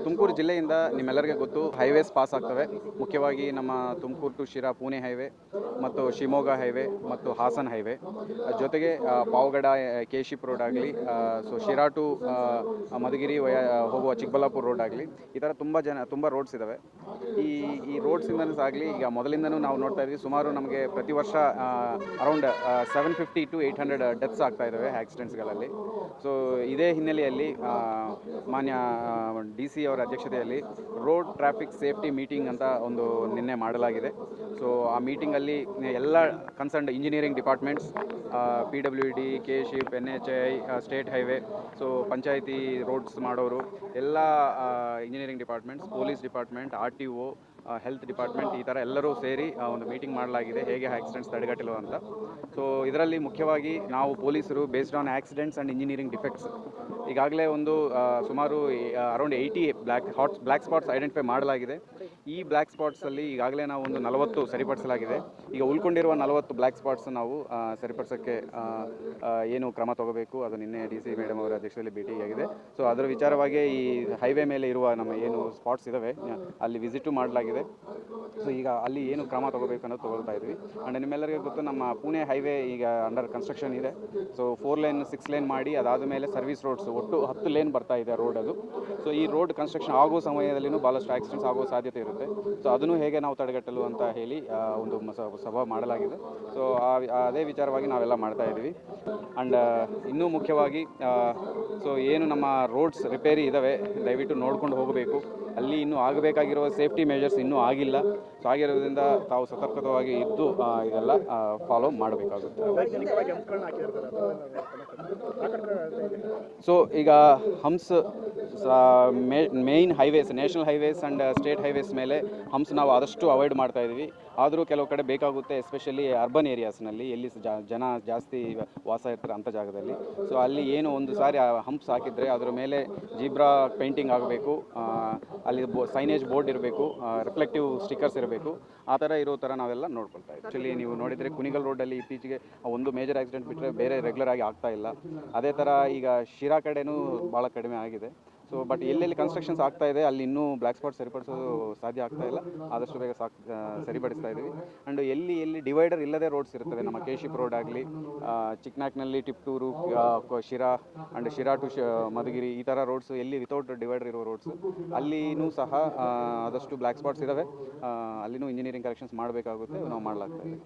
ತುಮಕೂರು ಜಿಲ್ಲೆಯಿಂದ ನಿಮ್ಮೆಲ್ಲರಿಗೆ ಗೊತ್ತು highways pass ಆಗ್ತವೆ. ಮುಖ್ಯವಾಗಿ ನಮ್ಮ ತುಮಕೂರು ಟು ಶಿರಾ ಪುಣೆ ಹೈವೇ ಮತ್ತು ಶಿವಮೊಗ್ಗ ಹೈವೇ ಮತ್ತು ಹಾಸನ್ ಹೈವೇ, ಜೊತೆಗೆ ಪಾವಗಡ ಕೇಶಿಪ್ ರೋಡ್ ಆಗಲಿ, ಸೊ ಶಿರಾ ಟು ಮಧುಗಿರಿ ಹೋಗುವ ಚಿಕ್ಕಬಳ್ಳಾಪುರ ರೋಡ್ ಆಗಲಿ, ಈ ಥರ ತುಂಬ ರೋಡ್ಸ್ ಇದ್ದಾವೆ. ಈ ರೋಡ್ಸಿಂದನೂ ಆಗಲಿ, ಈಗ ಮೊದಲಿಂದನೂ ನಾವು ನೋಡ್ತಾ ಇದ್ವಿ, ಸುಮಾರು ನಮಗೆ ಪ್ರತಿ ವರ್ಷ ಅರೌಂಡ್ 750 to 800 ಡೆತ್ಸ್ ಆಗ್ತಾ ಇದ್ದಾವೆ ಆಕ್ಸಿಡೆಂಟ್ಸ್ಗಳಲ್ಲಿ. ಸೊ ಇದೇ ಹಿನ್ನೆಲೆಯಲ್ಲಿ ಮಾನ್ಯ DC ಅವರ ಅಧ್ಯಕ್ಷತೆಯಲ್ಲಿ ರೋಡ್ ಟ್ರಾಫಿಕ್ ಸೇಫ್ಟಿ ಮೀಟಿಂಗ್ ಅಂತ ಒಂದು ನಿನ್ನೆ ಮಾಡಲಾಗಿದೆ. ಸೊ ಆ ಮೀಟಿಂಗಲ್ಲಿ ಎಲ್ಲ concerned engineering departments, PWD, KSHIP, NHAI, state highway, so panchayat roads ಮಾಡೋರು ಎಲ್ಲ engineering departments, police department, RTO, health department, ಈ ಥರ ಎಲ್ಲರೂ ಸೇರಿ ಒಂದು ಮೀಟಿಂಗ್ ಮಾಡಲಾಗಿದೆ ಹೇಗೆ ಆಕ್ಸಿಡೆಂಟ್ಸ್ ತಡೆಗಟ್ಟಲು ಅಂತ. ಸೊ ಇದರಲ್ಲಿ ಮುಖ್ಯವಾಗಿ ನಾವು ಪೊಲೀಸರು based on accidents and engineering defects ಈಗಾಗಲೇ ಒಂದು ಸುಮಾರು ಅರೌಂಡ್ 80 ಬ್ಲ್ಯಾಕ್ ಸ್ಪಾಟ್ಸ್ ಐಡೆಂಟಿಫೈ ಮಾಡಲಾಗಿದೆ. ಈ ಬ್ಲ್ಯಾಕ್ ಸ್ಪಾಟ್ಸಲ್ಲಿ ಈಗಾಗಲೇ ನಾವು ಒಂದು 40 ಸರಿಪಡಿಸಲಾಗಿದೆ. ಈಗ ಉಳ್ಕೊಂಡಿರುವ 40 ಬ್ಲ್ಯಾಕ್ ಸ್ಪಾಟ್ಸ್ ನಾವು ಸರಿಪಡಿಸೋಕ್ಕೆ ಏನು ಕ್ರಮ ತಗೋಬೇಕು ಅದು ನಿನ್ನೆ DC ಮೇಡಮ್ ಅವರ ಅಧ್ಯಕ್ಷತೆಯಲ್ಲಿ ಭೇಟಿಯಾಗಿದೆ. ಸೊ ಅದರ ವಿಚಾರವಾಗಿ ಈ ಹೈವೇ ಮೇಲೆ ಇರುವ ನಮ್ಮ ಏನು ಸ್ಪಾಟ್ಸ್ ಇದ್ದಾವೆ ಅಲ್ಲಿ ವಿಸಿಟು ಮಾಡಲಾಗಿದೆ. ಸೊ ಈಗ ಅಲ್ಲಿ ಏನು ಕ್ರಮ ತಗೋಬೇಕು ಅನ್ನೋದು ತಗೊಳ್ತಾ ಇದ್ವಿ. ಆ್ಯಂಡ್ ನಿಮ್ಮೆಲ್ಲರಿಗೂ ಗೊತ್ತು, ನಮ್ಮ ಪುಣೆ ಹೈವೇ ಈಗ ಅಂಡರ್ ಕನ್ಸ್ಟ್ರಕ್ಷನ್ ಇದೆ. ಸೊ 4 ಲೇನ್ 6 ಲೇನ್ ಮಾಡಿ ಅದಾದ ಮೇಲೆ ಸರ್ವಿಸ್ ರೋಡ್ಸ್ ಒಟ್ಟು 10 ಲೇನ್ ಬರ್ತಾ ಇದೆ ರೋಡ್ ಅದು. ಸೊ ಈ ರೋಡ್ ಕನ್ಸ್ಟ್ರಕ್ಷನ್ ಆಗೋ ಸಮಯದಲ್ಲಿನೂ ಭಾಳಷ್ಟು ಆಕ್ಸಿಡೆಂಟ್ಸ್ ಆಗೋ ಸಾಧ್ಯತೆ ಇರುತ್ತೆ. ಸೊ ಅದನ್ನು ಹೇಗೆ ನಾವು ತಡೆಗಟ್ಟಲು ಅಂತ ಹೇಳಿ ಒಂದು ಸಭಾ ಮಾಡಲಾಗಿದೆ. ಸೊ ಅದೇ ವಿಚಾರವಾಗಿ ನಾವೆಲ್ಲ ಮಾಡ್ತಾ ಇದ್ದೀವಿ. ಆ್ಯಂಡ್ ಇನ್ನೂ ಮುಖ್ಯವಾಗಿ ಸೊ ಏನು ನಮ್ಮ ರೋಡ್ಸ್ ರಿಪೇರಿ ಇದ್ದಾವೆ, ದಯವಿಟ್ಟು ನೋಡ್ಕೊಂಡು ಹೋಗಬೇಕು. ಅಲ್ಲಿ ಇನ್ನೂ ಆಗಬೇಕಾಗಿರುವ ಸೇಫ್ಟಿ ಮೆಜರ್ಸ್ ಇನ್ನೂ ಆಗಿಲ್ಲ. ಸೊ ಆಗಿರೋದ್ರಿಂದ ತಾವು ಸತರ್ಕವಾಗಿ ಇದ್ದು ಇದೆಲ್ಲ ಫಾಲೋ ಮಾಡಬೇಕಾಗುತ್ತೆ. ಸೊ ಈಗ humps main highways, national highways and state highways ಮೇಲೆ ಹಂಪ್ಸ್ ನಾವು ಆದಷ್ಟು ಅವಾಯ್ಡ್ ಮಾಡ್ತಾ ಇದ್ದೀವಿ. ಆದರೂ ಕೆಲವು ಕಡೆ ಬೇಕಾಗುತ್ತೆ, ಎಸ್ಪೆಷಲಿ ಅರ್ಬನ್ ಏರಿಯಾಸ್ನಲ್ಲಿ ಎಲ್ಲಿ ಜನ ಜಾಸ್ತಿ ವಾಸ ಇರ್ತಾರೆ ಅಂಥ ಜಾಗದಲ್ಲಿ. ಸೊ ಅಲ್ಲಿ ಏನು ಒಂದು ಸಾರಿ ಹಂಪ್ಸ್ ಹಾಕಿದರೆ ಅದರ ಮೇಲೆ ಜೀಬ್ರಾ ಪೇಂಟಿಂಗ್ ಆಗಬೇಕು, ಅಲ್ಲಿ ಸೈನೇಜ್ ಬೋರ್ಡ್ ಇರಬೇಕು, ರಿಫ್ಲೆಕ್ಟಿವ್ ಸ್ಟಿಕ್ಕರ್ಸ್ ಇರಬೇಕು. ಆ ಥರ ಇರೋ ಥರ ನಾವೆಲ್ಲ ನೋಡ್ಕೊಳ್ತಾ ಇದ್ದೀವಿ. ಆ್ಯಕ್ಚುಲಿ ನೀವು ನೋಡಿದರೆ ಕುಣಿಗಲ್ ರೋಡಲ್ಲಿ ಇತ್ತೀಚೆಗೆ ಒಂದು ಮೇಜರ್ ಆಕ್ಸಿಡೆಂಟ್ ಬಿಟ್ಟರೆ ಬೇರೆ ರೆಗ್ಯುಲರ್ ಆಗಿ ಆಗ್ತಾ ಇಲ್ಲ. ಅದೇ ಥರ ಈಗ ಶಿರಾ ಕಡೆನೂ ಭಾಳ ಕಡಿಮೆ ಆಗಿದೆ. ಸೊ ಬಟ್ ಎಲ್ಲೆಲ್ಲಿ ಕನ್ಸ್ಟ್ರಕ್ಷನ್ಸ್ ಆಗ್ತಾ ಇದೆ ಅಲ್ಲಿ ಇನ್ನೂ ಬ್ಲ್ಯಾಕ್ ಸ್ಪಾಟ್ ಸರಿಪಡಿಸೋದು ಸಾಧ್ಯ ಆಗ್ತಾ ಇಲ್ಲ. ಆದಷ್ಟು ಬೇಗ ಸರಿಪಡಿಸ್ತಾ ಇದ್ದೀವಿ. ಆ್ಯಂಡ್ ಎಲ್ಲಿ ಡಿವೈಡರ್ ಇಲ್ಲದೆ ರೋಡ್ಸ್ ಇರ್ತವೆ, ನಮ್ಮ ಕೇಶಿಪ್ ರೋಡ್ ಆಗಲಿ, ಚಿಕ್ಕನಾಕ್ನಲ್ಲಿ ಟಿಪ್ಟೂರು, ಶಿರಾ ಆ್ಯಂಡ್ ಶಿರಾ ಟು ಮಧುಗಿರಿ, ಈ ಥರ ರೋಡ್ಸ್ ಎಲ್ಲಿ ವಿತೌಟ್ ಡಿವೈಡರ್ ಇರೋ ರೋಡ್ಸ್ ಅಲ್ಲಿನೂ ಸಹ ಆದಷ್ಟು ಬ್ಲ್ಯಾಕ್ ಸ್ಪಾಟ್ಸ್ ಇದ್ದಾವೆ. ಅಲ್ಲಿನೂ ಇಂಜಿನಿಯರಿಂಗ್ ಕರೆಕ್ಷನ್ಸ್ ಮಾಡಬೇಕಾಗುತ್ತೆ, ನಾವು ಮಾಡಲಾಗ್ತಾ ಇದೆ.